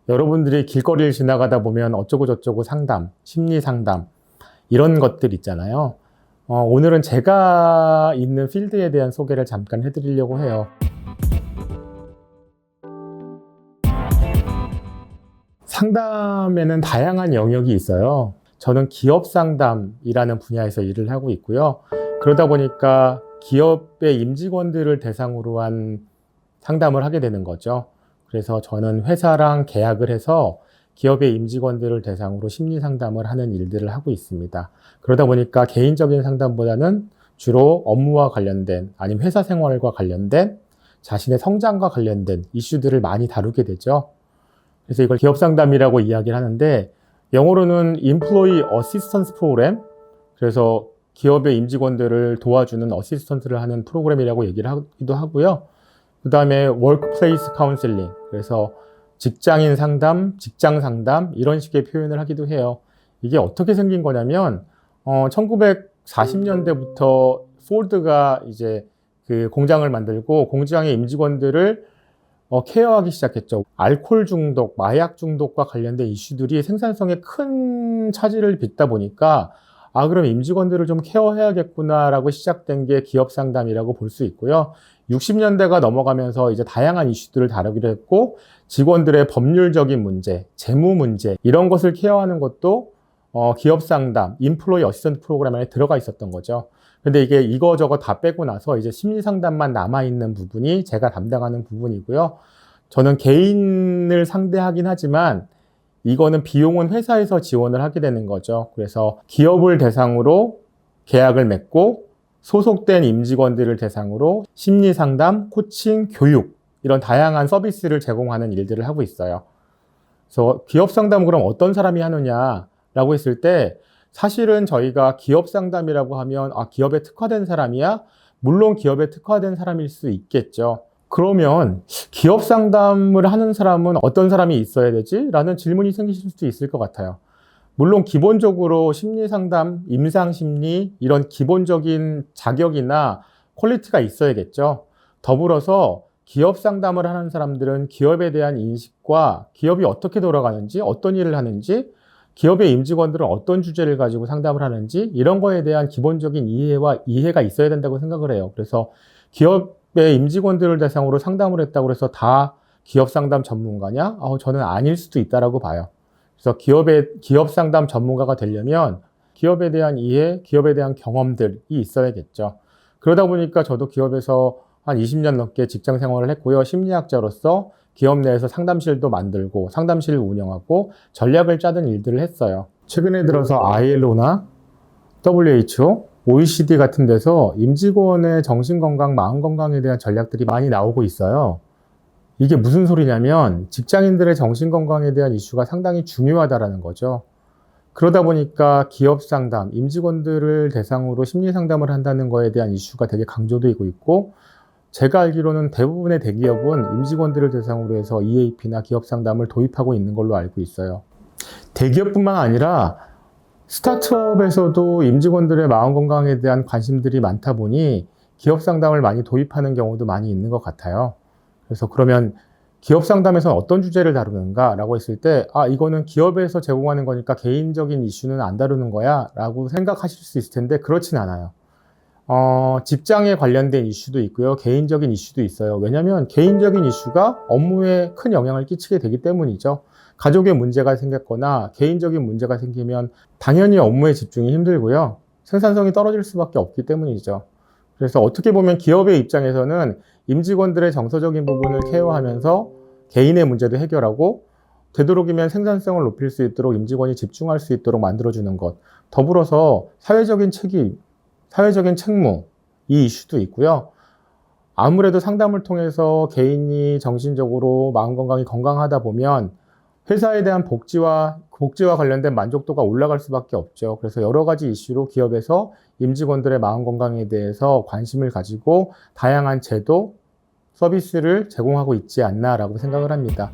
여러분들이 길거리를 지나가다 보면 어쩌고저쩌고 상담, 심리 상담, 이런 것들 있잖아요. 오늘은 제가 있는 필드에 대한 소개를 잠깐 해드리려고 해요. 상담에는 다양한 영역이 있어요. 저는 기업 상담이라는 분야에서 일을 하고 있고요. 그러다 보니까 기업의 임직원들을 대상으로 한 상담을 하게 되는 거죠. 그래서 저는 회사랑 계약을 해서 기업의 임직원들을 대상으로 심리 상담을 하는 일들을 하고 있습니다. 그러다 보니까 개인적인 상담보다는 주로 업무와 관련된, 아니면 회사 생활과 관련된, 자신의 성장과 관련된 이슈들을 많이 다루게 되죠. 그래서 이걸 기업 상담이라고 이야기를 하는데, 영어로는 Employee Assistance Program, 그래서 기업의 임직원들을 도와주는 어시스턴트를 하는 프로그램이라고 얘기를 하기도 하고요. 그 다음에 Workplace Counseling, 그래서 직장인 상담, 직장 상담, 이런 식의 표현을 하기도 해요. 이게 어떻게 생긴 거냐면, 1940년대부터 포드가 이제 그 공장을 만들고 공장의 임직원들을 케어하기 시작했죠. 알코올 중독, 마약 중독과 관련된 이슈들이 생산성에 큰 차질을 빚다 보니까 그럼 임직원들을 좀 케어해야겠구나라고 시작된 게 기업 상담이라고 볼 수 있고요. 60년대가 넘어가면서 이제 다양한 이슈들을 다루기로 했고, 직원들의 법률적인 문제, 재무 문제, 이런 것을 케어하는 것도 기업 상담, 인플로이 어시스턴트 프로그램 안에 들어가 있었던 거죠. 근데 이게 이거저거 다 빼고 나서 이제 심리 상담만 남아있는 부분이 제가 담당하는 부분이고요. 저는 개인을 상대하긴 하지만 이거는 비용은 회사에서 지원을 하게 되는 거죠. 그래서 기업을 대상으로 계약을 맺고 소속된 임직원들을 대상으로 심리 상담, 코칭, 교육, 이런 다양한 서비스를 제공하는 일들을 하고 있어요. 그래서 기업 상담은 그럼 어떤 사람이 하느냐라고 했을 때, 사실은 저희가 기업 상담이라고 하면 기업에 특화된 사람이야? 물론 기업에 특화된 사람일 수 있겠죠. 그러면 기업 상담을 하는 사람은 어떤 사람이 있어야 되지? 라는 질문이 생기실 수도 있을 것 같아요. 물론 기본적으로 심리 상담, 임상 심리, 이런 기본적인 자격이나 퀄리티가 있어야겠죠. 더불어서 기업 상담을 하는 사람들은 기업에 대한 인식과 기업이 어떻게 돌아가는지, 어떤 일을 하는지, 기업의 임직원들은 어떤 주제를 가지고 상담을 하는지, 이런 거에 대한 기본적인 이해가 있어야 된다고 생각을 해요. 그래서 기업의 임직원들을 대상으로 상담을 했다고 해서 다 기업 상담 전문가냐? 저는 아닐 수도 있다라고 봐요. 그래서 기업 상담 전문가가 되려면 기업에 대한 이해, 기업에 대한 경험들이 있어야겠죠. 그러다 보니까 저도 기업에서 한 20년 넘게 직장 생활을 했고요. 심리학자로서 기업 내에서 상담실도 만들고 상담실을 운영하고 전략을 짜는 일들을 했어요. 최근에 들어서 ILO나 WHO, OECD 같은 데서 임직원의 정신건강, 마음건강에 대한 전략들이 많이 나오고 있어요. 이게 무슨 소리냐면 직장인들의 정신건강에 대한 이슈가 상당히 중요하다라는 거죠. 그러다 보니까 기업 상담, 임직원들을 대상으로 심리 상담을 한다는 거에 대한 이슈가 되게 강조되고 있고, 제가 알기로는 대부분의 대기업은 임직원들을 대상으로 해서 EAP나 기업 상담을 도입하고 있는 걸로 알고 있어요. 대기업뿐만 아니라 스타트업에서도 임직원들의 마음 건강에 대한 관심들이 많다 보니 기업 상담을 많이 도입하는 경우도 많이 있는 것 같아요. 그래서 그러면 기업 상담에서는 어떤 주제를 다루는가 라고 했을 때, 이거는 기업에서 제공하는 거니까 개인적인 이슈는 안 다루는 거야 라고 생각하실 수 있을 텐데, 그렇진 않아요. 직장에 관련된 이슈도 있고요. 개인적인 이슈도 있어요. 왜냐하면 개인적인 이슈가 업무에 큰 영향을 끼치게 되기 때문이죠. 가족에 문제가 생겼거나 개인적인 문제가 생기면 당연히 업무에 집중이 힘들고요. 생산성이 떨어질 수밖에 없기 때문이죠. 그래서 어떻게 보면 기업의 입장에서는 임직원들의 정서적인 부분을 케어하면서 개인의 문제도 해결하고, 되도록이면 생산성을 높일 수 있도록 임직원이 집중할 수 있도록 만들어주는 것, 더불어서 사회적인 책임, 사회적인 책무, 이 이슈도 있고요. 아무래도 상담을 통해서 개인이 정신적으로 마음 건강이 건강하다 보면 회사에 대한 복지와 관련된 만족도가 올라갈 수밖에 없죠. 그래서 여러 가지 이슈로 기업에서 임직원들의 마음 건강에 대해서 관심을 가지고 다양한 제도, 서비스를 제공하고 있지 않나라고 생각을 합니다.